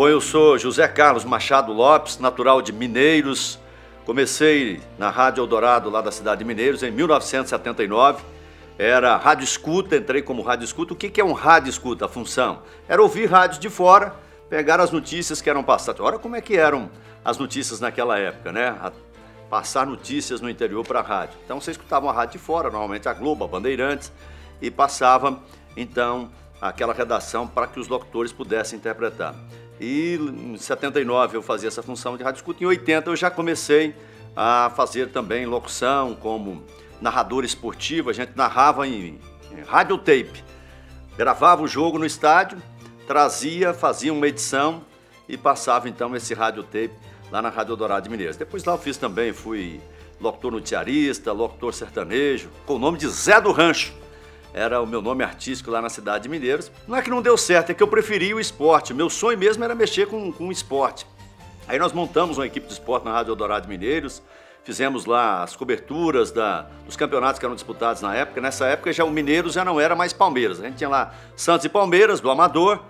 Bom, eu sou José Carlos Machado Lopes, natural de Mineiros. Comecei na Rádio Eldorado, lá da cidade de Mineiros, em 1979. Era rádio escuta, entrei como rádio escuta. O que é um rádio escuta? A função era ouvir rádios de fora, pegar as notícias que eram passadas. Olha como é que eram as notícias naquela época, né? Passar notícias no interior para a rádio. Então você escutava uma rádio de fora, normalmente a Globo, a Bandeirantes, e passava, então, aquela redação para que os locutores pudessem interpretar. E em 79 eu fazia essa função de rádio escuta. Em 80 eu já comecei a fazer também locução como narrador esportivo. A gente narrava em radiotape. Gravava o jogo no estádio, trazia, fazia uma edição e passava então esse radiotape lá na Rádio Eldorado de Mineiros. Depois lá eu fiz também, fui locutor noticiarista, locutor sertanejo, com o nome de Zé do Rancho. Era o meu nome artístico lá na cidade de Mineiros. Não é que não deu certo, é que eu preferi o esporte. Meu sonho mesmo era mexer com o esporte. Aí nós montamos uma equipe de esporte na Rádio Eldorado de Mineiros, fizemos lá as coberturas dos campeonatos que eram disputados na época. Nessa época já o Mineiros já não era mais Palmeiras. A gente tinha lá Santos e Palmeiras, do Amador.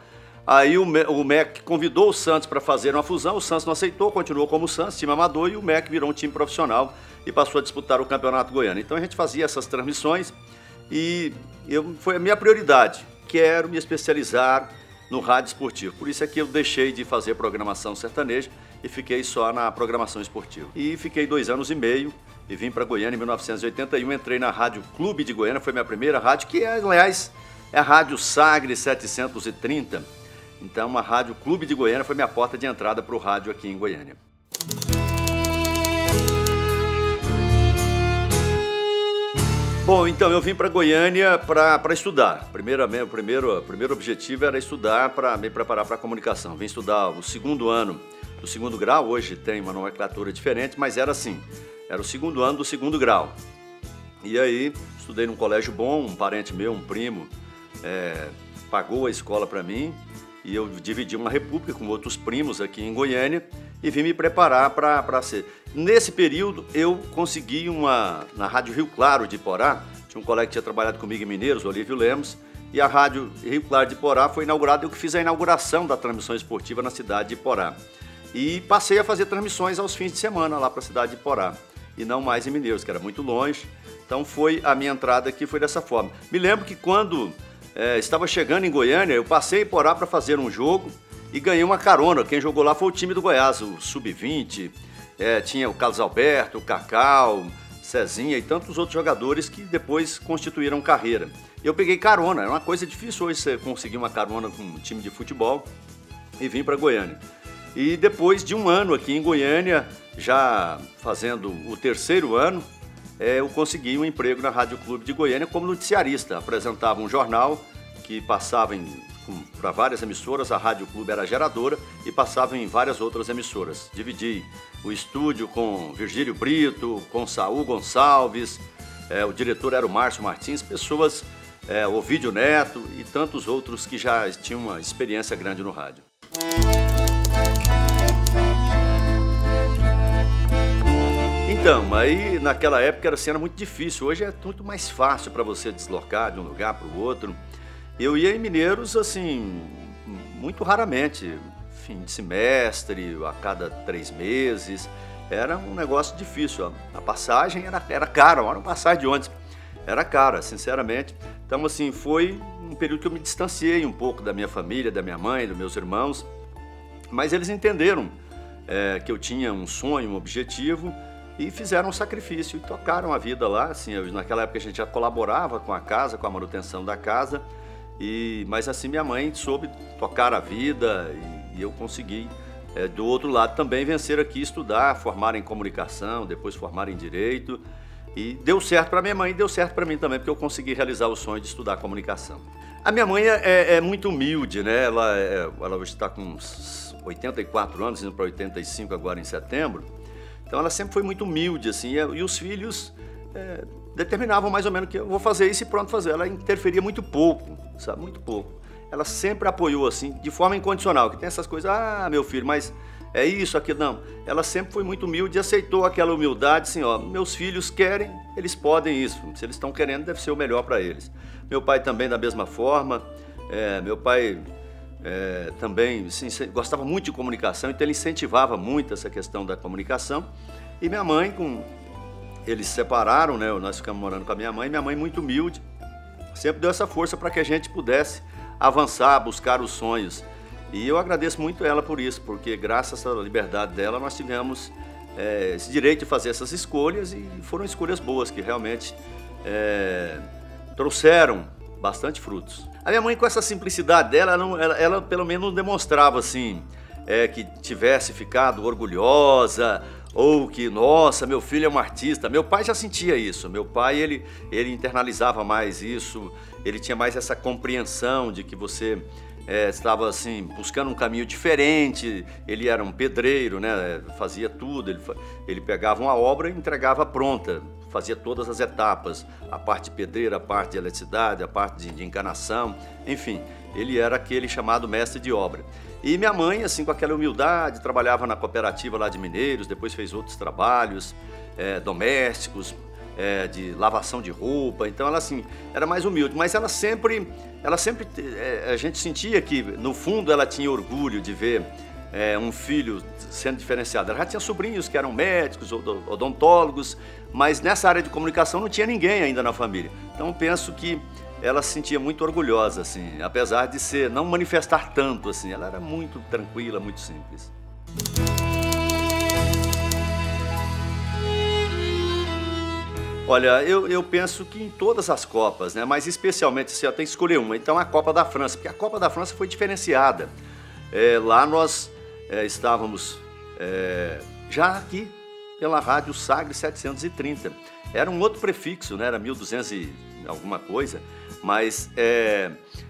Aí o MEC convidou o Santos para fazer uma fusão, o Santos não aceitou, continuou como o Santos, time amador, e o MEC virou um time profissional e passou a disputar o Campeonato Goiano. Então a gente fazia essas transmissões e foi a minha prioridade. Quero me especializar no rádio esportivo. Por isso é que eu deixei de fazer programação sertaneja e fiquei só na programação esportiva. E fiquei 2 anos e meio e vim para Goiânia em 1981. Entrei na Rádio Clube de Goiânia, foi minha primeira rádio, que aliás é a Rádio Sagre 730. Então a Rádio Clube de Goiânia foi minha porta de entrada para o rádio aqui em Goiânia. Bom, então eu vim para Goiânia para estudar. O primeiro objetivo era estudar para me preparar para a comunicação. Vim estudar o segundo ano do segundo grau, hoje tem uma nomenclatura diferente, mas era assim, era o segundo ano do segundo grau. E aí estudei num colégio bom, um parente meu, um primo, pagou a escola para mim e eu dividi uma república com outros primos aqui em Goiânia e vim me preparar para ser. Nesse período, eu consegui na Rádio Rio Claro de Iporá, tinha um colega que tinha trabalhado comigo em Mineiros, o Olívio Lemos, e a Rádio Rio Claro de Iporá foi inaugurada, eu que fiz a inauguração da transmissão esportiva na cidade de Iporá. E passei a fazer transmissões aos fins de semana lá para a cidade de Iporá, e não mais em Mineiros, que era muito longe. Então foi a minha entrada aqui, foi dessa forma. Me lembro que quando estava chegando em Goiânia, eu passei em Iporá para fazer um jogo e ganhei uma carona. Quem jogou lá foi o time do Goiás, o Sub-20, tinha o Carlos Alberto, o Cacau, Cezinha e tantos outros jogadores que depois constituíram carreira. Eu peguei carona, era uma coisa difícil hoje você conseguir uma carona com um time de futebol, e vim para Goiânia. E depois de um ano aqui em Goiânia, já fazendo o 3º ano, eu consegui um emprego na Rádio Clube de Goiânia como noticiarista. Apresentava um jornal que passava para várias emissoras, a Rádio Clube era geradora e passava em várias outras emissoras. Dividi o estúdio com Virgílio Brito, com Saul Gonçalves, o diretor era o Márcio Martins, pessoas, Ovídio Neto e tantos outros que já tinham uma experiência grande no rádio. Então, aí naquela época era muito difícil, hoje é muito mais fácil para você deslocar de um lugar para o outro. Eu ia em Mineiros, assim, muito raramente, fim de semestre, a cada 3 meses, era um negócio difícil. A passagem era cara, uma passagem de ônibus era cara, sinceramente. Então, assim, foi um período que eu me distanciei um pouco da minha família, da minha mãe, dos meus irmãos, mas eles entenderam que eu tinha um sonho, um objetivo, e fizeram um sacrifício e tocaram a vida lá. Assim, naquela época a gente já colaborava com a casa, com a manutenção da casa, mas assim minha mãe soube tocar a vida e eu consegui, do outro lado também, vencer aqui, estudar, formar em comunicação, depois formar em direito. E deu certo para minha mãe e deu certo para mim também, porque eu consegui realizar o sonho de estudar comunicação. A minha mãe é muito humilde, né? Ela hoje está com uns 84 anos, indo para 85 agora em setembro. Então ela sempre foi muito humilde, assim, e os filhos determinavam mais ou menos que eu vou fazer isso e pronto, fazer. Ela interferia muito pouco, sabe, muito pouco. Ela sempre apoiou, assim, de forma incondicional, que tem essas coisas, meu filho, mas é isso, aquilo, não. Ela sempre foi muito humilde e aceitou aquela humildade, assim, meus filhos querem, eles podem isso, se eles estão querendo, deve ser o melhor para eles. Meu pai também da mesma forma, meu pai também gostava muito de comunicação, então ele incentivava muito essa questão da comunicação. E minha mãe, eles se separaram, né? Nós ficamos morando com a minha mãe muito humilde, sempre deu essa força para que a gente pudesse avançar, buscar os sonhos. E eu agradeço muito ela por isso, porque graças à liberdade dela nós tivemos esse direito de fazer essas escolhas, e foram escolhas boas que realmente trouxeram bastante frutos. A minha mãe, com essa simplicidade dela, ela pelo menos demonstrava assim, que tivesse ficado orgulhosa, ou que, nossa, meu filho é um artista. Meu pai já sentia isso. Meu pai, ele internalizava mais isso, ele tinha mais essa compreensão de que você estava assim, buscando um caminho diferente. Ele era um pedreiro, né? Fazia tudo, ele pegava uma obra e entregava pronta, fazia todas as etapas, a parte pedreira, a parte de eletricidade, a parte de encanação, enfim, ele era aquele chamado mestre de obra. E minha mãe, assim, com aquela humildade, trabalhava na cooperativa lá de Mineiros, depois fez outros trabalhos domésticos, de lavação de roupa. Então ela, assim, era mais humilde, mas ela sempre a gente sentia que no fundo ela tinha orgulho de ver um filho sendo diferenciado. Ela já tinha sobrinhos que eram médicos, odontólogos, mas nessa área de comunicação não tinha ninguém ainda na família. Então penso que ela se sentia muito orgulhosa, assim, apesar de não manifestar tanto, assim. Ela era muito tranquila, muito simples. Olha, eu penso que em todas as Copas, né? Mas especialmente, assim, eu tenho que escolher uma. Então a Copa da França, porque a Copa da França foi diferenciada. Lá nós estávamos já aqui pela rádio Sagres 730. Era um outro prefixo, né? Era 1200 e alguma coisa, mas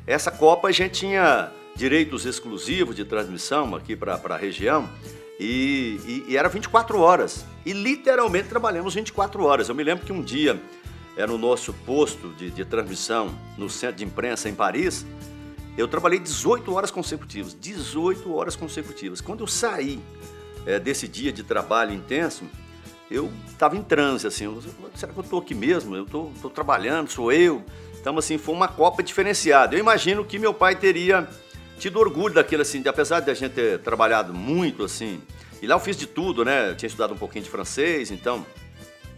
essa Copa a gente tinha direitos exclusivos de transmissão aqui para a região, e era 24 horas, e literalmente trabalhamos 24 horas. Eu me lembro que um dia, no nosso posto de transmissão no centro de imprensa em Paris, eu trabalhei 18 horas consecutivas, 18 horas consecutivas. Quando eu saí desse dia de trabalho intenso, eu estava em transe, assim, será que eu estou aqui mesmo? Eu estou trabalhando, sou eu? Então, assim, foi uma Copa diferenciada. Eu imagino que meu pai teria tido orgulho daquilo, assim, apesar de a gente ter trabalhado muito, assim, e lá eu fiz de tudo, né? Eu tinha estudado um pouquinho de francês, então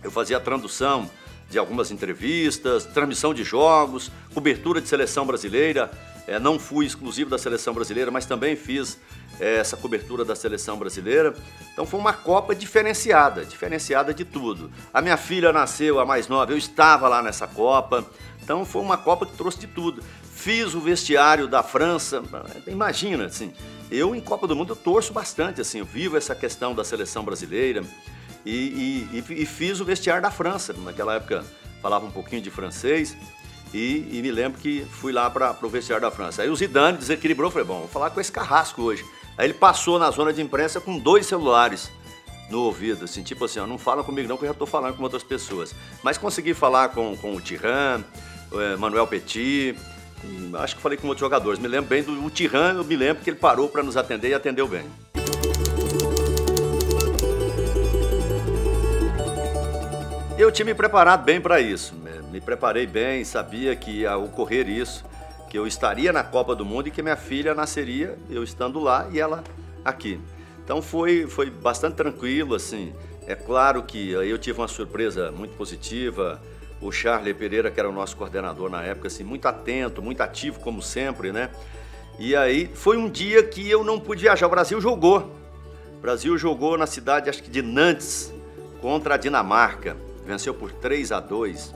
eu fazia a tradução de algumas entrevistas, transmissão de jogos, cobertura de seleção brasileira. Não fui exclusivo da seleção brasileira, mas também fiz essa cobertura da seleção brasileira. Então foi uma Copa diferenciada de tudo. A minha filha nasceu, a mais nova, eu estava lá nessa Copa. Então foi uma Copa que trouxe de tudo. Fiz o vestiário da França, imagina, assim, eu em Copa do Mundo eu torço bastante, assim, eu vivo essa questão da seleção brasileira e fiz o vestiário da França. Naquela época falava um pouquinho de francês. E me lembro que fui lá para o vestiário da França. Aí o Zidane desequilibrou, falei, bom, vou falar com esse carrasco hoje. Aí ele passou na zona de imprensa com 2 celulares no ouvido, assim, tipo assim, ó, não fala comigo não, que eu já estou falando com outras pessoas. Mas consegui falar com o Thuram, Manuel Petit, acho que falei com outros jogadores. Me lembro bem do Thuram, eu me lembro que ele parou para nos atender e atendeu bem. Eu tinha me preparado bem para isso, me preparei bem, sabia que ia ocorrer isso, que eu estaria na Copa do Mundo e que minha filha nasceria eu estando lá e ela aqui. Então foi bastante tranquilo, assim. É claro que eu tive uma surpresa muito positiva, o Charles Pereira, que era o nosso coordenador na época, assim, muito atento, muito ativo como sempre, né? E aí foi um dia que eu não pude viajar, o Brasil jogou na cidade, acho que de Nantes, contra a Dinamarca. Venceu por 3-2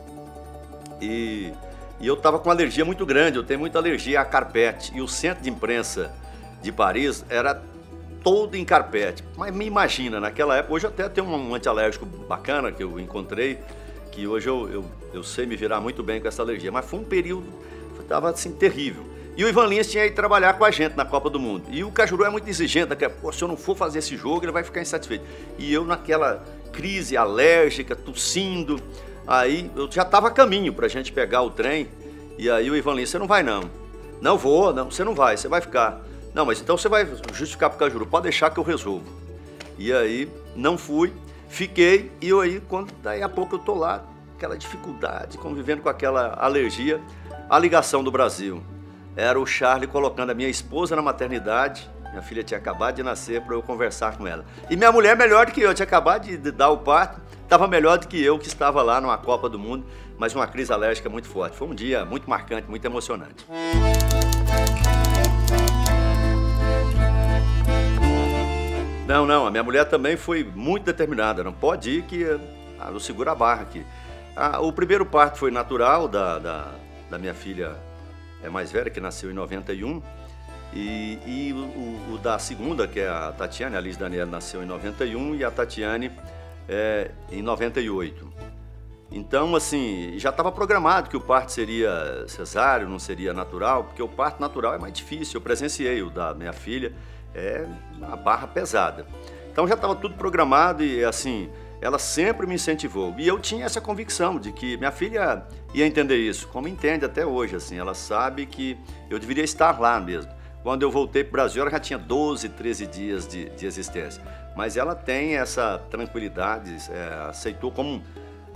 e eu estava com uma alergia muito grande, eu tenho muita alergia a carpete, e o centro de imprensa de Paris era todo em carpete. Mas me imagina, naquela época, hoje eu até tenho um antialérgico bacana que eu encontrei, que hoje eu sei me virar muito bem com essa alergia, mas foi um período, estava assim, terrível. E o Ivan Lins tinha ido trabalhar com a gente na Copa do Mundo, e o Cajuru é muito exigente, né? Se eu não for fazer esse jogo, ele vai ficar insatisfeito. E eu naquela crise alérgica, tossindo, aí eu já estava a caminho para a gente pegar o trem, e aí o Ivan Lins, você não vai não. Não vou, não, você não vai, você vai ficar. Não, mas então você vai justificar para o Cajuru, pode deixar que eu resolvo. E aí não fui, fiquei, e aí daí a pouco eu tô lá, aquela dificuldade, convivendo com aquela alergia, a ligação do Brasil. era o Charlie colocando a minha esposa na maternidade. Minha filha tinha acabado de nascer para eu conversar com ela. E minha mulher melhor do que eu, tinha acabado de dar o parto, estava melhor do que eu, que estava lá numa Copa do Mundo, mas uma crise alérgica muito forte. Foi um dia muito marcante, muito emocionante. Não, a minha mulher também foi muito determinada, não pode ir que eu seguro a barra aqui. O primeiro parto foi natural da minha filha mais velha, que nasceu em 91, e o da segunda, que é a Tatiane, a Liz Daniela nasceu em 91 e a Tatiane em 98. Então, assim, já estava programado que o parto seria cesáreo, não seria natural, porque o parto natural é mais difícil. Eu presenciei o da minha filha, é uma barra pesada. Então já estava tudo programado e, assim, ela sempre me incentivou. E eu tinha essa convicção de que minha filha ia entender isso, como entende até hoje, assim. Ela sabe que eu deveria estar lá mesmo. Quando eu voltei para o Brasil, ela já tinha 12, 13 dias de existência. Mas ela tem essa tranquilidade, aceitou como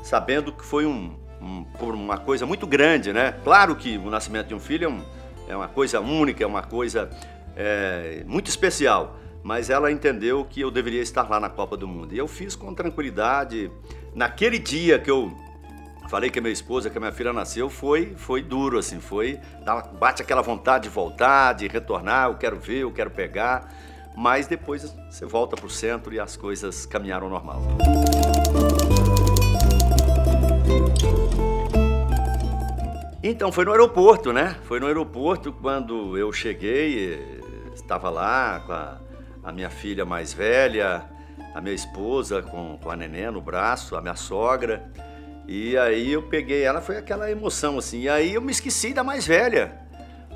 sabendo que foi uma coisa muito grande, né? Claro que o nascimento de um filho é uma coisa única, é uma coisa muito especial, mas ela entendeu que eu deveria estar lá na Copa do Mundo. E eu fiz com tranquilidade. Naquele dia que eu falei que a minha esposa, que a minha filha nasceu, foi duro, assim, bate aquela vontade de voltar, de retornar, eu quero ver, eu quero pegar, mas depois você volta para o centro e as coisas caminharam normal. Então, foi no aeroporto, né? Foi no aeroporto quando eu cheguei, estava lá com a minha filha mais velha, a minha esposa com a neném no braço, a minha sogra. E aí eu peguei ela, foi aquela emoção assim. E aí eu me esqueci da mais velha,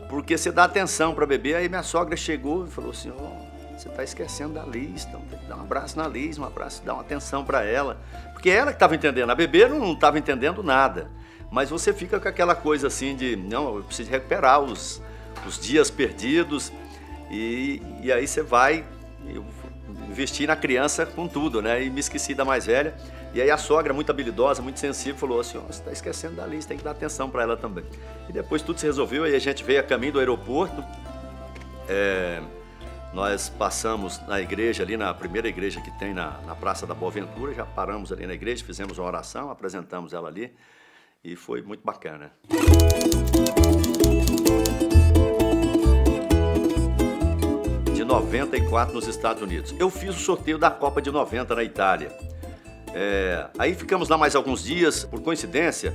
porque você dá atenção para bebê. Aí minha sogra chegou e falou assim: você está esquecendo da Liz, então tem que dar um abraço na Liz, um abraço, dar uma atenção para ela. Porque ela que estava entendendo, a bebê não estava entendendo nada. Mas você fica com aquela coisa assim de, não, eu preciso recuperar os dias perdidos. E aí você vai investir na criança com tudo, né? E me esqueci da mais velha. E aí a sogra, muito habilidosa, muito sensível, falou assim: você está esquecendo da Liz, tem que dar atenção para ela também. E depois tudo se resolveu, aí a gente veio a caminho do aeroporto. Nós passamos na igreja, ali na primeira igreja que tem na Praça da Boa Ventura, já paramos ali na igreja, fizemos uma oração, apresentamos ela ali e foi muito bacana. De 94 nos Estados Unidos. Eu fiz o sorteio da Copa de 90 na Itália. Aí ficamos lá mais alguns dias, por coincidência,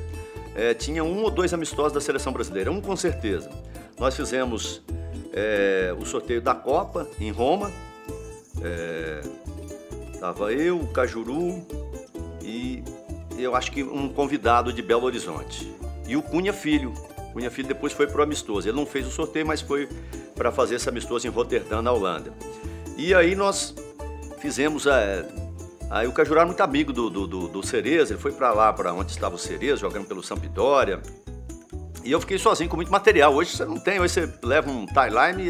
tinha 1 ou 2 amistosos da seleção brasileira, um com certeza. Nós fizemos o sorteio da Copa em Roma, estava eu, o Cajuru e eu acho que um convidado de Belo Horizonte. E o Cunha Filho. O Cunha Filho depois foi para o amistoso. Ele não fez o sorteio, mas foi para fazer esse amistoso em Roterdã, na Holanda. E aí nós fizemos... Aí o Cajuru era muito amigo do Cerezo, ele foi para lá, para onde estava o Cerezo, jogando pelo Sampdoria. E eu fiquei sozinho com muito material. Hoje você não tem, hoje você leva um timeline,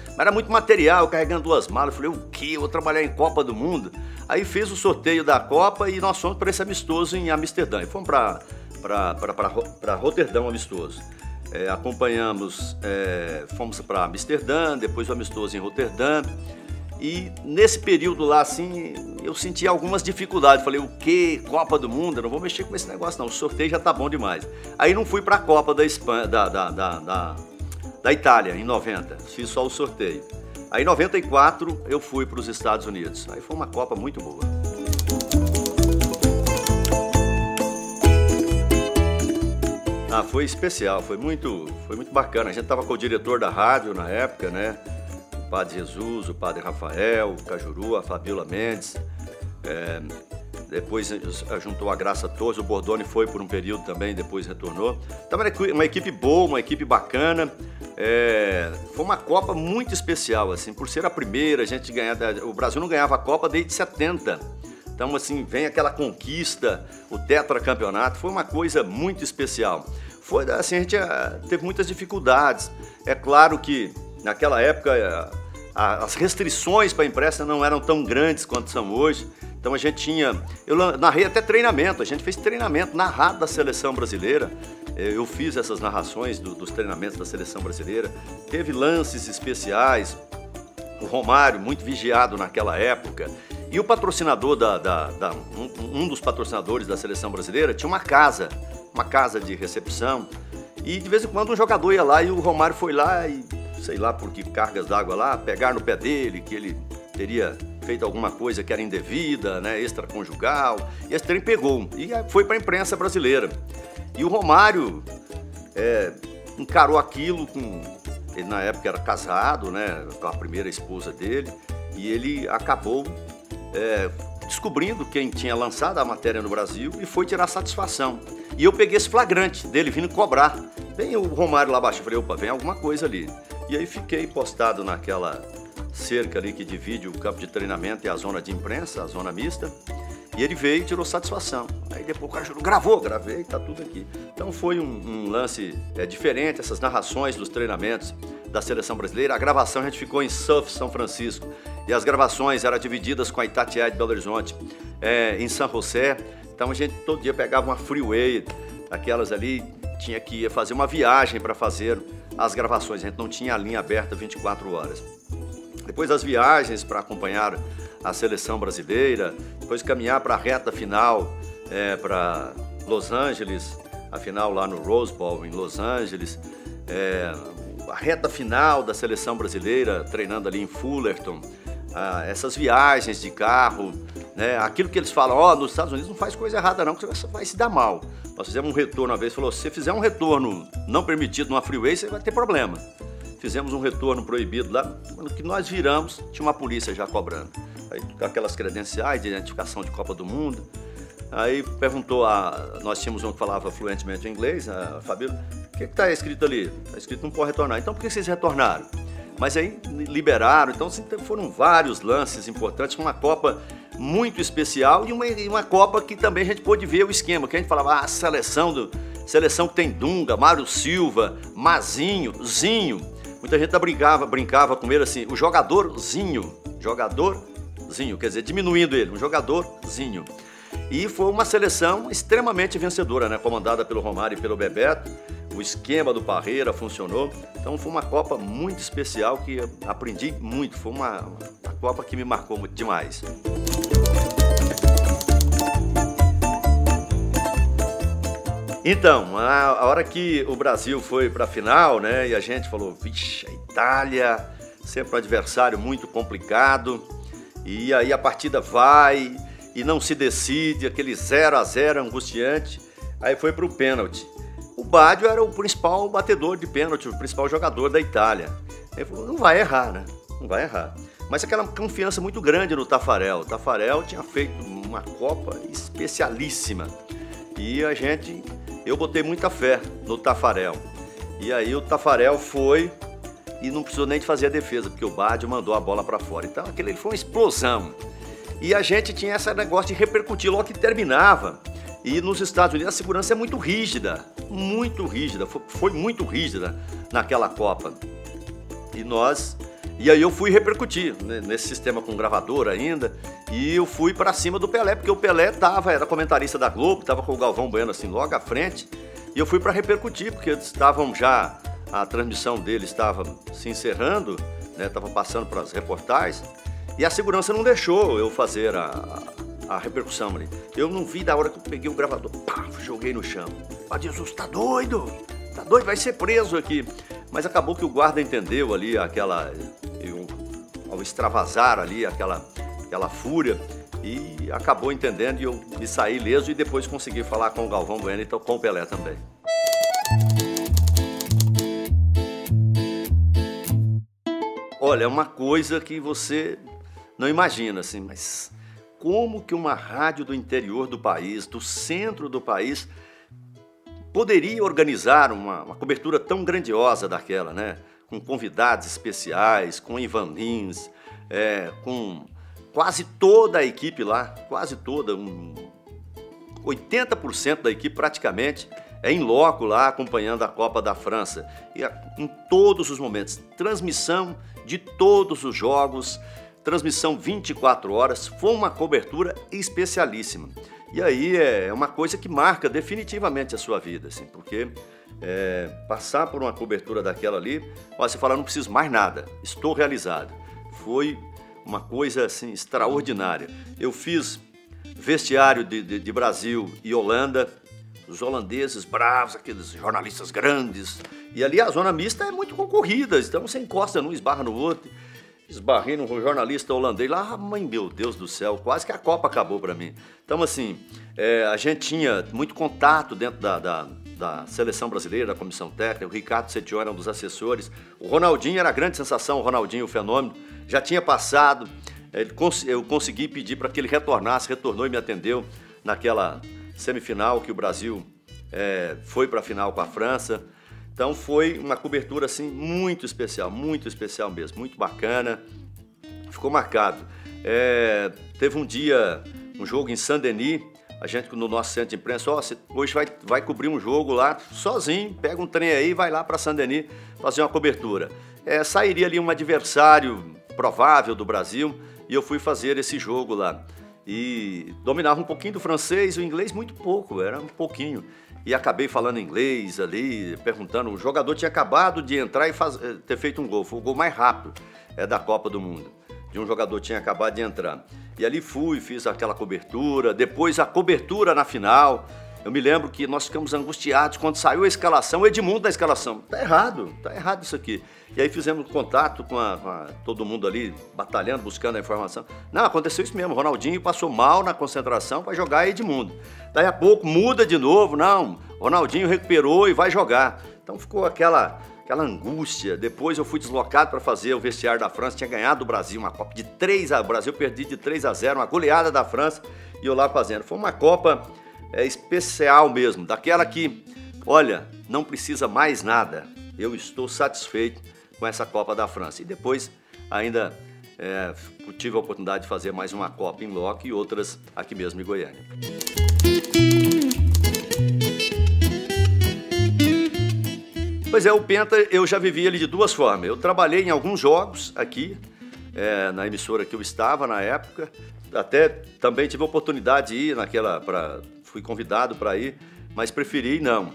mas era muito material, carregando 2 malas. Eu falei, o quê? Eu vou trabalhar em Copa do Mundo? Aí fez o sorteio da Copa e nós fomos para esse amistoso em Amsterdã. E fomos para Roterdão amistoso. Acompanhamos, fomos para Amsterdã, depois o amistoso em Roterdã. E nesse período lá, assim, eu senti algumas dificuldades. Falei, o quê? Copa do Mundo? Eu não vou mexer com esse negócio, não. O sorteio já tá bom demais. Aí não fui para a Copa da Espanha, da Itália, em 90. Fiz só o sorteio. Aí em 94 eu fui para os Estados Unidos. Aí foi uma Copa muito boa. Foi especial, foi muito bacana. A gente estava com o diretor da rádio na época, né? O Padre Jesus, o Padre Rafael, o Cajuru, a Fabiola Mendes. Depois juntou a Graça Torres, o Bordoni foi por um período também, depois retornou. Então era uma equipe boa, uma equipe bacana. Foi uma Copa muito especial, assim, por ser a primeira, a gente ganhar. O Brasil não ganhava a Copa desde 70. Então, assim, vem aquela conquista, o tetracampeonato, foi uma coisa muito especial. Foi assim, a gente teve muitas dificuldades. É claro que naquela época as restrições para a imprensa não eram tão grandes quanto são hoje. Então a gente tinha, eu narrei até treinamento, a gente fez treinamento narrado da seleção brasileira. Eu fiz essas narrações dos treinamentos da seleção brasileira. Teve lances especiais, o Romário muito vigiado naquela época. E o patrocinador, um dos patrocinadores da seleção brasileira tinha uma casa de recepção. E de vez em quando um jogador ia lá e o Romário foi lá e, sei lá por que cargas d'água lá, pegar no pé dele, que ele teria feito alguma coisa que era indevida, né, extraconjugal. E esse trem pegou e foi para a imprensa brasileira. E o Romário encarou aquilo com... Ele na época era casado, né, com a primeira esposa dele, e ele acabou descobrindo quem tinha lançado a matéria no Brasil e foi tirar satisfação. E eu peguei esse flagrante dele vindo cobrar. Vem o Romário lá abaixo, eu falei, opa, vem alguma coisa ali. E aí fiquei postado naquela cerca ali que divide o campo de treinamento e a zona de imprensa, a zona mista. E ele veio e tirou satisfação. Aí depois o cara falou, gravei, tá tudo aqui. Então foi um lance diferente, essas narrações dos treinamentos da seleção brasileira. A gravação a gente ficou em Surf, São Francisco. E as gravações eram divididas com a Itatiaia de Belo Horizonte, em São José. Então a gente todo dia pegava uma freeway, aquelas ali, tinha que fazer uma viagem para fazer as gravações. A gente não tinha a linha aberta 24 horas. Depois das viagens para acompanhar a seleção brasileira, depois caminhar para a reta final, para Los Angeles, a final lá no Rose Bowl em Los Angeles, a reta final da seleção brasileira, treinando ali em Fullerton, essas viagens de carro, né, aquilo que eles falam, nos Estados Unidos não faz coisa errada não, que você vai se dar mal. Nós fizemos um retorno uma vez, falou, se você fizer um retorno não permitido numa freeway, você vai ter problema. Fizemos um retorno proibido lá, no que nós viramos, tinha uma polícia já cobrando. Aí, com aquelas credenciais de identificação de Copa do Mundo. Aí perguntou, nós tínhamos um que falava fluentemente inglês, a Fabíola, o que está escrito ali? Está escrito não pode retornar. Então por que vocês retornaram? Mas aí liberaram, então foram vários lances importantes, uma Copa muito especial e uma Copa que também a gente pôde ver o esquema, que a gente falava, a seleção que tem Dunga, Mário Silva, Mazinho, Zinho. Muita gente brincava com ele assim, o jogadorzinho, quer dizer, diminuindo ele, um jogadorzinho. E foi uma seleção extremamente vencedora, né? Comandada pelo Romário e pelo Bebeto. O esquema do Parreira funcionou. Então foi uma Copa muito especial que eu aprendi muito. Foi uma Copa que me marcou muito demais. Então, a hora que o Brasil foi para a final, né? E a gente falou, vixe, a Itália, sempre um adversário muito complicado. E aí a partida vai e não se decide, aquele 0-0 angustiante. Aí foi para o pênalti. O Baggio era o principal batedor de pênalti, o principal jogador da Itália. Ele falou, não vai errar, né? Não vai errar. Mas aquela confiança muito grande no Taffarel. O Taffarel tinha feito uma Copa especialíssima. E eu botei muita fé no Taffarel. E aí o Taffarel foi e não precisou nem de fazer a defesa, porque o Baggio mandou a bola para fora. Então aquele foi uma explosão. E a gente tinha esse negócio de repercutir logo que terminava. E nos Estados Unidos a segurança é muito rígida, foi muito rígida naquela Copa. E aí eu fui repercutir, né, nesse sistema com gravador ainda, e eu fui para cima do Pelé, porque o Pelé era comentarista da Globo, estava com o Galvão Bueno assim logo à frente, e eu fui para repercutir, porque a transmissão dele estava se encerrando, né, estava passando para as reportagens, e a segurança não deixou eu fazer a repercussão ali. Eu não vi da hora que eu peguei o gravador, pá, joguei no chão. Ah, Jesus, tá doido, vai ser preso aqui. Mas acabou que o guarda entendeu ali ao extravasar ali aquela fúria, e acabou entendendo e eu me saí ileso e depois consegui falar com o Galvão Bueno e com o Pelé também. Olha, é uma coisa que você não imagina, assim, mas como que uma rádio do interior do país, do centro do país, poderia organizar uma cobertura tão grandiosa daquela, né? Com convidados especiais, com Ivan Lins, com quase toda a equipe lá, 80% da equipe praticamente em loco lá, acompanhando a Copa da França. E em todos os momentos, transmissão de todos os jogos, transmissão 24 horas, foi uma cobertura especialíssima. E aí é uma coisa que marca definitivamente a sua vida, assim, porque passar por uma cobertura daquela ali, você fala, não preciso mais nada, estou realizado. Foi uma coisa assim extraordinária. Eu fiz vestiário de Brasil e Holanda, os holandeses bravos, aqueles jornalistas grandes. E ali a zona mista é muito concorrida, então você encosta num, esbarra no outro. Esbarrei num jornalista holandês lá, mãe, meu Deus do céu, quase que a Copa acabou para mim. Então, assim, a gente tinha muito contato dentro da seleção brasileira, da comissão técnica. O Ricardo Setior era um dos assessores. O Ronaldinho era a grande sensação, o Ronaldinho, o fenômeno. Já tinha passado, eu consegui pedir para que ele retornasse, retornou e me atendeu naquela semifinal que o Brasil foi para a final com a França. Então foi uma cobertura assim muito especial mesmo, muito bacana, ficou marcado. Teve um dia, um jogo em Saint-Denis, a gente no nosso centro de imprensa, você hoje vai cobrir um jogo lá sozinho, pega um trem aí e vai lá para Saint-Denis fazer uma cobertura. Sairia ali um adversário provável do Brasil e eu fui fazer esse jogo lá. E dominava um pouquinho do francês, o inglês muito pouco, era um pouquinho. E acabei falando inglês ali, perguntando, o jogador tinha acabado de entrar e ter feito um gol, foi o gol mais rápido da Copa do Mundo. De um jogador tinha acabado de entrar. E ali fiz aquela cobertura, depois a cobertura na final. Eu me lembro que nós ficamos angustiados quando saiu a escalação, o Edmundo da escalação. Tá errado isso aqui. E aí fizemos contato com todo mundo ali, batalhando, buscando a informação. Não, aconteceu isso mesmo, o Ronaldinho passou mal na concentração para jogar Edmundo. Daí a pouco muda de novo, não, Ronaldinho recuperou e vai jogar. Então ficou aquela angústia. Depois eu fui deslocado para fazer o vestiário da França, tinha ganhado o Brasil, uma Copa de 3-0, o Brasil perdi de 3-0, uma goleada da França, e eu lá fazendo. Foi uma Copa especial mesmo, daquela que, olha, não precisa mais nada, eu estou satisfeito com essa Copa da França. E depois ainda tive a oportunidade de fazer mais uma Copa em loco e outras aqui mesmo em Goiânia. Pois o Penta eu já vivi ele de duas formas. Eu trabalhei em alguns jogos aqui, na emissora que eu estava na época, até também tive a oportunidade de ir fui convidado para ir, mas preferi não.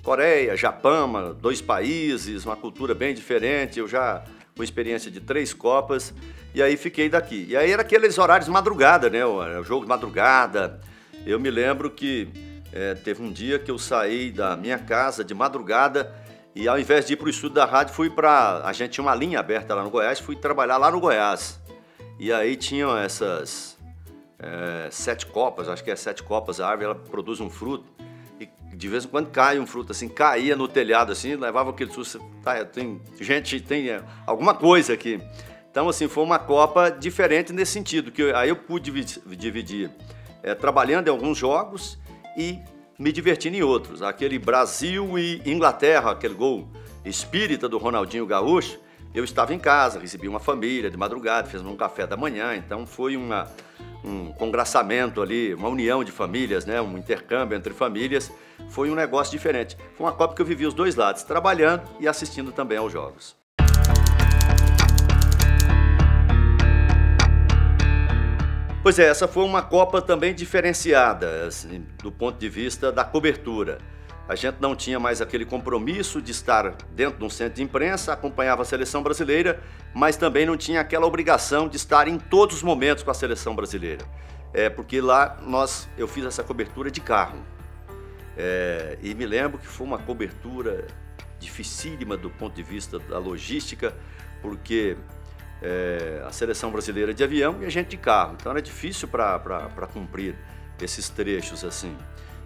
Coreia, Japão, 2 países, uma cultura bem diferente, eu já com experiência de 3 Copas, e aí fiquei daqui. E aí era aqueles horários de madrugada, né, o jogo de madrugada. Eu me lembro que teve um dia que eu saí da minha casa de madrugada e ao invés de ir para o estúdio da rádio, a gente tinha uma linha aberta lá no Goiás, fui trabalhar lá no Goiás. E aí tinham essas 7 copas, acho que é 7 copas, a árvore ela produz um fruto. E de vez em quando cai um fruto assim, caía no telhado assim, levava aquele susto, tem alguma coisa aqui. Então assim, foi uma Copa diferente nesse sentido, que aí eu pude dividir trabalhando em alguns jogos e me divertindo em outros. Aquele Brasil e Inglaterra, aquele gol espírita do Ronaldinho Gaúcho, eu estava em casa, recebi uma família de madrugada, fizemos um café da manhã, então foi um congraçamento ali, uma união de famílias, né? Um intercâmbio entre famílias, foi um negócio diferente. Foi uma Copa que eu vivi os dois lados, trabalhando e assistindo também aos jogos. Pois essa foi uma Copa também diferenciada, assim, do ponto de vista da cobertura. A gente não tinha mais aquele compromisso de estar dentro de um centro de imprensa, acompanhava a seleção brasileira, mas também não tinha aquela obrigação de estar em todos os momentos com a seleção brasileira. Porque lá eu fiz essa cobertura de carro. E me lembro que foi uma cobertura dificílima do ponto de vista da logística, porque a seleção brasileira de avião e a gente de carro. Então era difícil para cumprir esses trechos assim.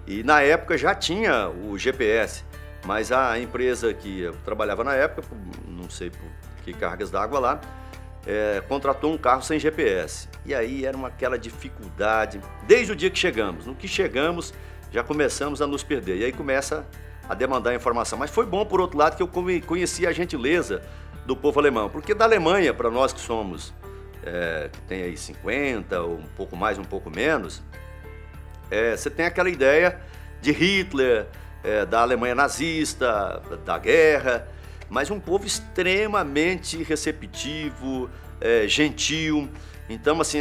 E na época já tinha o GPS, mas a empresa que eu trabalhava na época, não sei por que cargas d'água lá, contratou um carro sem GPS. E aí era aquela dificuldade, desde o dia que chegamos. No que chegamos, já começamos a nos perder. E aí começa a demandar informação. Mas foi bom, por outro lado, que eu conheci a gentileza do povo alemão. Porque da Alemanha, para nós que somos, que tem aí 50, ou um pouco mais, um pouco menos, você tem aquela ideia de Hitler, da Alemanha nazista, da guerra, mas um povo extremamente receptivo, gentil. Então, assim,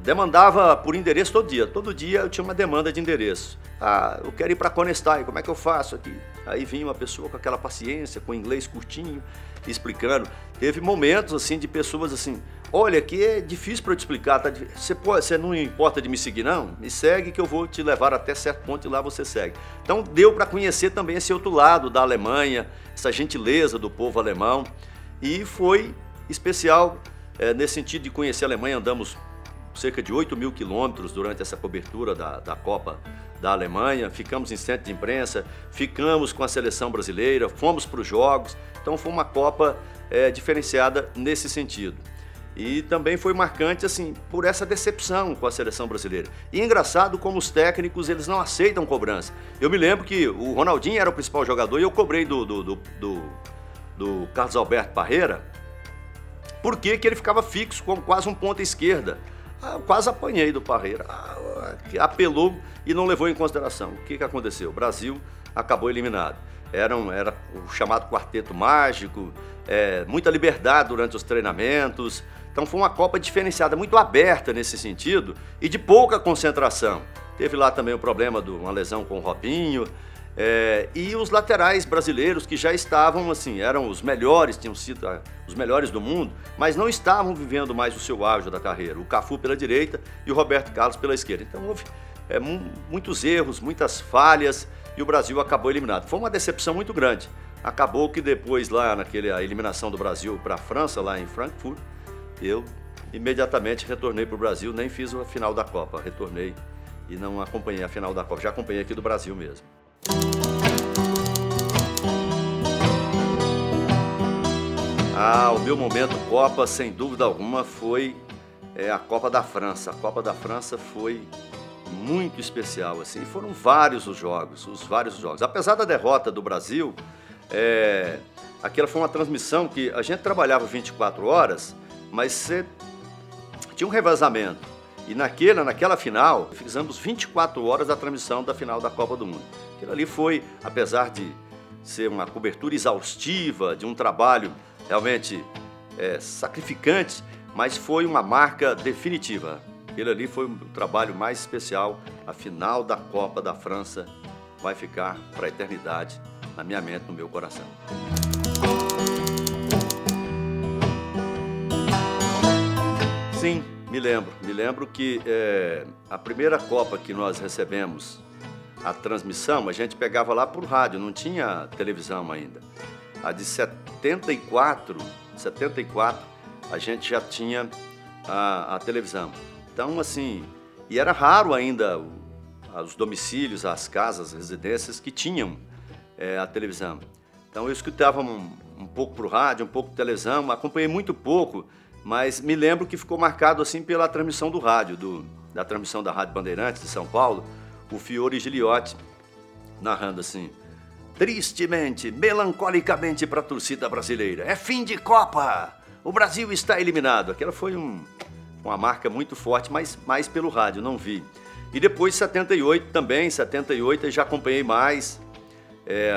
demandava por endereço todo dia. Todo dia eu tinha uma demanda de endereço. Ah, eu quero ir para Conestay, como é que eu faço aqui? Aí vinha uma pessoa com aquela paciência, com inglês curtinho, explicando. Teve momentos, assim, de pessoas assim, olha, aqui é difícil para eu te explicar, tá? Você não importa de me seguir, não? Me segue que eu vou te levar até certo ponto e lá você segue. Então, deu para conhecer também esse outro lado da Alemanha, essa gentileza do povo alemão. E foi especial nesse sentido de conhecer a Alemanha. Andamos cerca de 8.000 quilômetros durante essa cobertura da Copa da Alemanha, ficamos em centro de imprensa, ficamos com a seleção brasileira, fomos para os jogos, então foi uma Copa diferenciada nesse sentido. E também foi marcante assim por essa decepção com a seleção brasileira. E engraçado como os técnicos eles não aceitam cobrança. Eu me lembro que o Ronaldinho era o principal jogador e eu cobrei do Carlos Alberto Parreira, porque ele ficava fixo com quase um ponta esquerda. Eu quase apanhei do Parreira, que apelou e não levou em consideração. O que aconteceu? O Brasil acabou eliminado. Era o chamado quarteto mágico, muita liberdade durante os treinamentos. Então foi uma Copa diferenciada, muito aberta nesse sentido e de pouca concentração. Teve lá também o problema de uma lesão com o Robinho. E os laterais brasileiros que já estavam assim, eram os melhores, tinham sido os melhores do mundo, mas não estavam vivendo mais o seu auge da carreira. O Cafu pela direita e o Roberto Carlos pela esquerda. Então houve muitos erros, muitas falhas e o Brasil acabou eliminado. Foi uma decepção muito grande. Acabou que depois lá a eliminação do Brasil para a França, lá em Frankfurt, eu imediatamente retornei para o Brasil, nem fiz a final da Copa, retornei e não acompanhei a final da Copa, já acompanhei aqui do Brasil mesmo. O meu momento Copa, sem dúvida alguma, foi a Copa da França. A Copa da França foi muito especial, assim, foram vários os jogos. Apesar da derrota do Brasil, aquela foi uma transmissão que a gente trabalhava 24 horas, mas tinha um revezamento. E naquela final, fizemos 24 horas da transmissão da final da Copa do Mundo. Aquilo ali foi, apesar de ser uma cobertura exaustiva, de um trabalho realmente sacrificante, mas foi uma marca definitiva. Aquele ali foi o trabalho mais especial. A final da Copa da França vai ficar para a eternidade na minha mente, no meu coração. Sim, me lembro que a primeira Copa que nós recebemos a transmissão, a gente pegava lá por rádio, não tinha televisão ainda. A de 74, a gente já tinha a televisão. Então, assim, e era raro ainda os domicílios, as casas, as residências que tinham a televisão. Então eu escutava um pouco por rádio, um pouco por televisão, acompanhei muito pouco, mas me lembro que ficou marcado assim pela transmissão do rádio, da transmissão da Rádio Bandeirantes de São Paulo, o Fiore Giliotti narrando assim: tristemente, melancolicamente para a torcida brasileira, é fim de Copa, o Brasil está eliminado. Aquela foi uma marca muito forte, mas mais pelo rádio, não vi. E depois 78 também, 78 eu já acompanhei mais,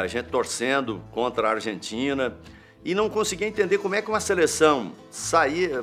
a gente torcendo contra a Argentina e não conseguia entender como é que uma seleção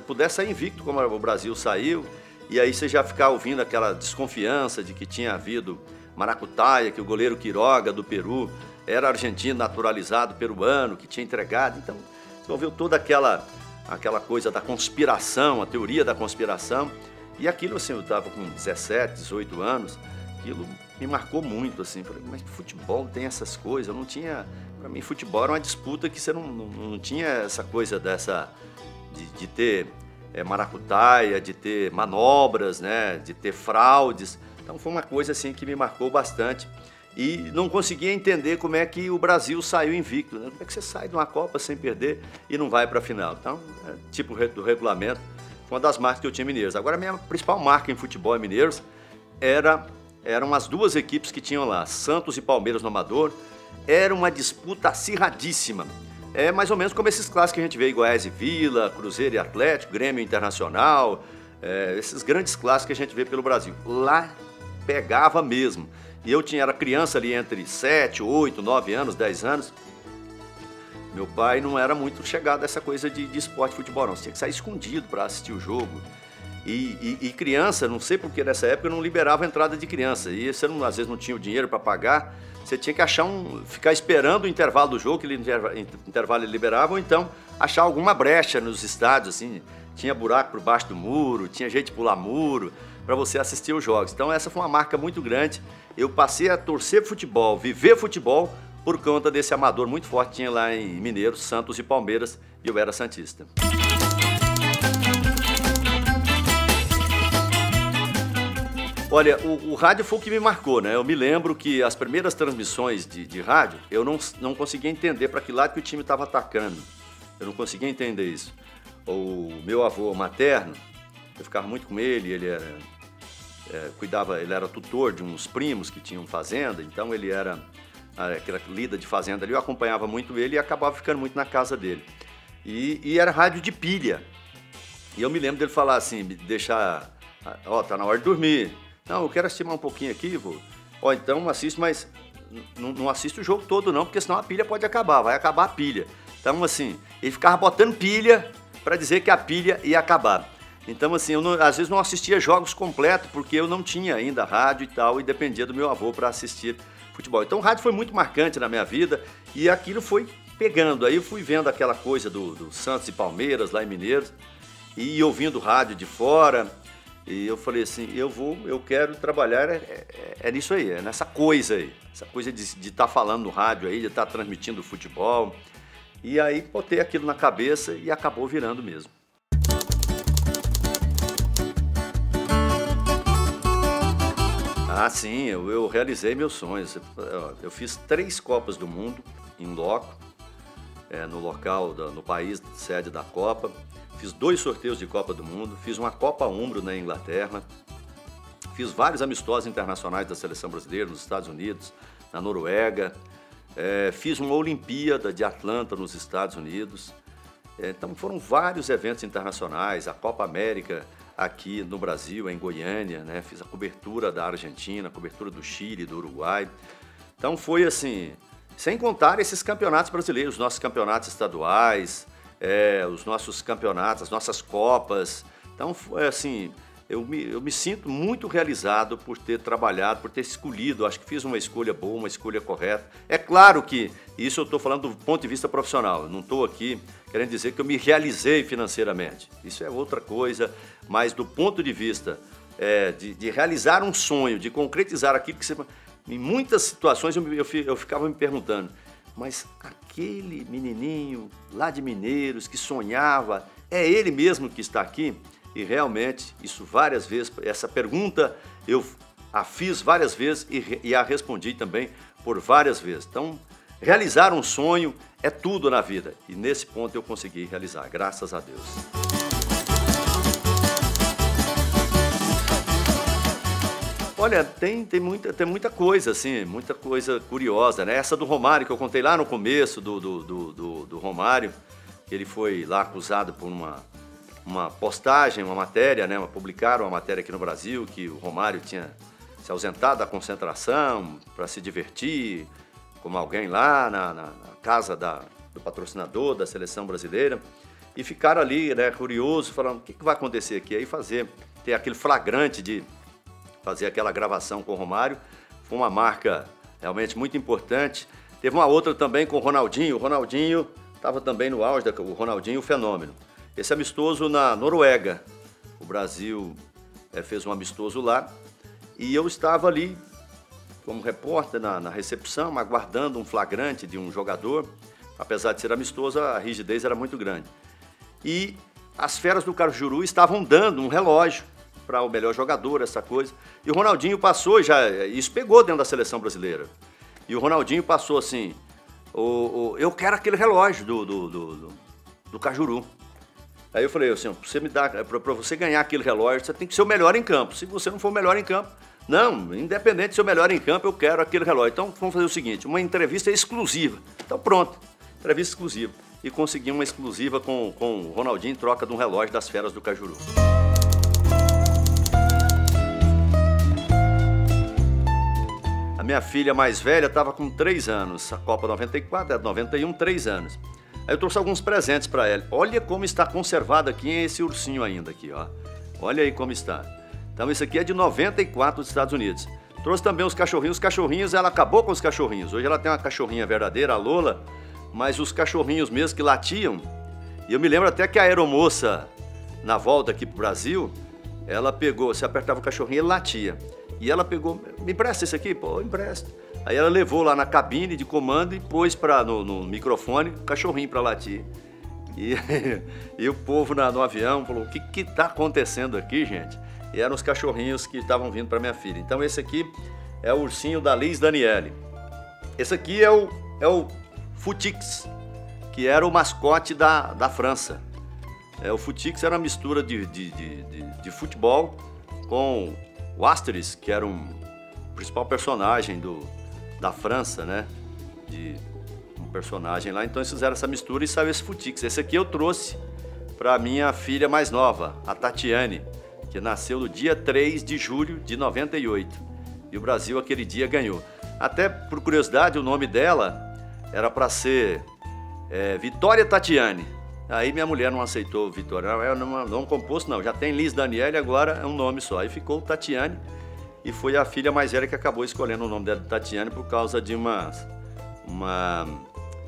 pudesse sair invicto como o Brasil saiu, e aí você já ficar ouvindo aquela desconfiança de que tinha havido maracutaia, que o goleiro Quiroga do Peru era argentino naturalizado peruano, que tinha entregado. Então, envolveu toda aquela coisa da conspiração, a teoria da conspiração. E aquilo, assim, eu estava com 17, 18 anos, aquilo me marcou muito, assim. Falei, mas futebol tem essas coisas? Eu não tinha... Para mim, futebol era uma disputa que você não tinha essa coisa de ter maracutaia, de ter manobras, né, de ter fraudes. Então, foi uma coisa, assim, que me marcou bastante. E não conseguia entender como é que o Brasil saiu invicto, né? Como é que você sai de uma Copa sem perder e não vai para a final? Então, tipo do regulamento, foi uma das marcas que eu tinha em Mineiros. Agora, a minha principal marca em futebol em Mineiros eram as duas equipes que tinham lá, Santos e Palmeiras no Amador. Era uma disputa acirradíssima. É mais ou menos como esses clássicos que a gente vê, Goiás e Vila, Cruzeiro e Atlético, Grêmio Internacional, esses grandes clássicos que a gente vê pelo Brasil. Lá pegava mesmo. E eu era criança ali entre 7, 8, 9 anos, 10 anos. Meu pai não era muito chegado a essa coisa de esporte, futebol, não. Você tinha que sair escondido para assistir o jogo. E criança, não sei porque nessa época eu não liberava a entrada de criança. E você às vezes não tinha o dinheiro para pagar. Você tinha que ficar esperando o intervalo do jogo, que intervalo ele liberava, ou então achar alguma brecha nos estádios, assim. Tinha buraco por baixo do muro, tinha gente pular muro, para você assistir os jogos. Então essa foi uma marca muito grande. Eu passei a torcer futebol, viver futebol, por conta desse amador muito forte que tinha lá em Mineiros, Santos e Palmeiras, e eu era santista. Olha, o rádio foi o que me marcou, né? Eu me lembro que as primeiras transmissões de rádio, eu não conseguia entender para que lado que o time estava atacando. Eu não conseguia entender isso. O meu avô materno, eu ficava muito com ele, ele era tutor de uns primos que tinham fazenda, então ele era aquela lida de fazenda ali, eu acompanhava muito ele e acabava ficando muito na casa dele. E era rádio de pilha. E eu me lembro dele falar assim, deixar, tá na hora de dormir. Não, eu quero assistir mais um pouquinho aqui, vô. Então assiste, mas não assiste o jogo todo não, porque senão a pilha pode acabar, vai acabar a pilha. Então assim, ele ficava botando pilha para dizer que a pilha ia acabar. Então assim, às vezes não assistia jogos completos, porque eu não tinha ainda rádio e tal, e dependia do meu avô para assistir futebol. Então o rádio foi muito marcante na minha vida, e aquilo foi pegando. Aí eu fui vendo aquela coisa do Santos e Palmeiras lá em Mineiros, e ouvindo rádio de fora. E eu falei assim, eu quero trabalhar nisso aí, nessa coisa aí. Essa coisa de estar falando no rádio aí, de estar transmitindo futebol. E aí botei aquilo na cabeça e acabou virando mesmo. Ah, sim, eu realizei meus sonhos. Eu fiz 3 Copas do Mundo em loco, no local, no país sede da Copa. Fiz 2 sorteios de Copa do Mundo, fiz uma Copa Umbro na Inglaterra, fiz vários amistosos internacionais da seleção brasileira nos Estados Unidos, na Noruega, fiz uma Olimpíada de Atlanta nos Estados Unidos. Então foram vários eventos internacionais, a Copa América aqui no Brasil, em Goiânia, né? Fiz a cobertura da Argentina, a cobertura do Chile, do Uruguai. Então foi assim, sem contar esses campeonatos brasileiros, nossos campeonatos estaduais, os nossos campeonatos, as nossas copas. Então, assim, eu me sinto muito realizado por ter trabalhado, por ter escolhido. Acho que fiz uma escolha boa, uma escolha correta. É claro que isso eu estou falando do ponto de vista profissional. Eu não estou aqui querendo dizer que eu me realizei financeiramente. Isso é outra coisa, mas do ponto de vista de realizar um sonho, de concretizar aquilo que você... Em muitas situações eu ficava me perguntando, mas aquele menininho lá de Mineiros que sonhava, é ele mesmo que está aqui? E realmente, isso várias vezes, essa pergunta eu a fiz várias vezes e a respondi também por várias vezes. Então, realizar um sonho é tudo na vida. E nesse ponto eu consegui realizar, graças a Deus. Olha, tem muita coisa, assim, muita coisa curiosa, né? Essa do Romário, que eu contei lá no começo do Romário, que ele foi lá acusado por uma postagem, uma matéria, né? Publicaram uma matéria aqui no Brasil, que o Romário tinha se ausentado da concentração para se divertir, como alguém lá na casa do patrocinador da seleção brasileira, e ficaram ali, né, curiosos, falando, o que vai acontecer aqui? Aí ter aquele flagrante de fazer aquela gravação com o Romário, foi uma marca realmente muito importante. Teve uma outra também com o Ronaldinho estava também no auge, o Ronaldinho, o fenômeno. Esse amistoso na Noruega, o Brasil fez um amistoso lá, e eu estava ali como repórter na recepção, aguardando um flagrante de um jogador. Apesar de ser amistoso, a rigidez era muito grande. E as feras do Cajuru estavam dando um relógio para o melhor jogador, essa coisa. E o Ronaldinho passou, isso pegou dentro da seleção brasileira. E o Ronaldinho passou assim, eu quero aquele relógio do Cajuru. Aí eu falei assim, para você ganhar aquele relógio, você tem que ser o melhor em campo. Se você não for o melhor em campo, não, independente de ser o melhor em campo, eu quero aquele relógio. Então vamos fazer o seguinte, uma entrevista exclusiva. Então pronto, entrevista exclusiva. E consegui uma exclusiva com o Ronaldinho em troca de um relógio das feras do Cajuru. minha filha mais velha estava com 3 anos. A Copa 94, 91, 3 anos. Aí eu trouxe alguns presentes para ela. Olha como está conservado aqui esse ursinho ainda aqui, ó. Olha aí como está. Então esse aqui é de 94 dos Estados Unidos. Trouxe também os cachorrinhos. Os cachorrinhos, ela acabou com os cachorrinhos. Hoje ela tem uma cachorrinha verdadeira, a Lola, mas os cachorrinhos mesmo que latiam. E eu me lembro até que a aeromoça, na volta aqui pro Brasil, ela pegou, você apertava o cachorrinho, ele latia. E ela pegou, me empresta esse aqui? Pô, empresta. Aí ela levou lá na cabine de comando e pôs no microfone o cachorrinho para latir. E o povo no avião falou, o que está acontecendo aqui, gente? E eram os cachorrinhos que estavam vindo para minha filha. Então esse aqui é o ursinho da Liz Daniele. Esse aqui é o Futix, que era o mascote da França. O Futix era uma mistura de futebol com o Asterix, que era o principal personagem da França, né? Um personagem lá. Então eles fizeram essa mistura e saiu esse Futix. Esse aqui eu trouxe para minha filha mais nova, a Tatiane, que nasceu no dia 3 de julho de 98. E o Brasil aquele dia ganhou. Até por curiosidade, o nome dela era para ser Vitória Tatiane. Aí minha mulher não aceitou Vitória. Não é um nome composto, não. Já tem Liz Daniele, agora é um nome só. Aí ficou Tatiane. E foi a filha mais velha que acabou escolhendo o nome dela de Tatiane por causa de uma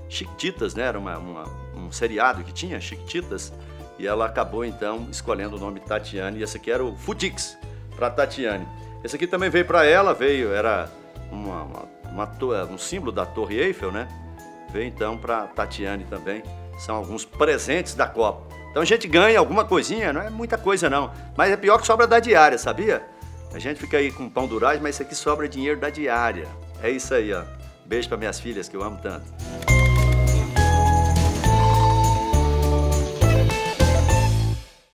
Chiquititas, né? Era um seriado que tinha, Chiquititas. E ela acabou, então, escolhendo o nome de Tatiane. E esse aqui era o Futix, para Tatiane. Esse aqui também veio para ela, era um símbolo da Torre Eiffel, né? Veio, então, para Tatiane também. São alguns presentes da Copa. Então a gente ganha alguma coisinha, não é muita coisa não. Mas é pior que sobra da diária, sabia? A gente fica aí com pão durais, mas isso aqui sobra dinheiro da diária. É isso aí, ó. Beijo para minhas filhas, que eu amo tanto.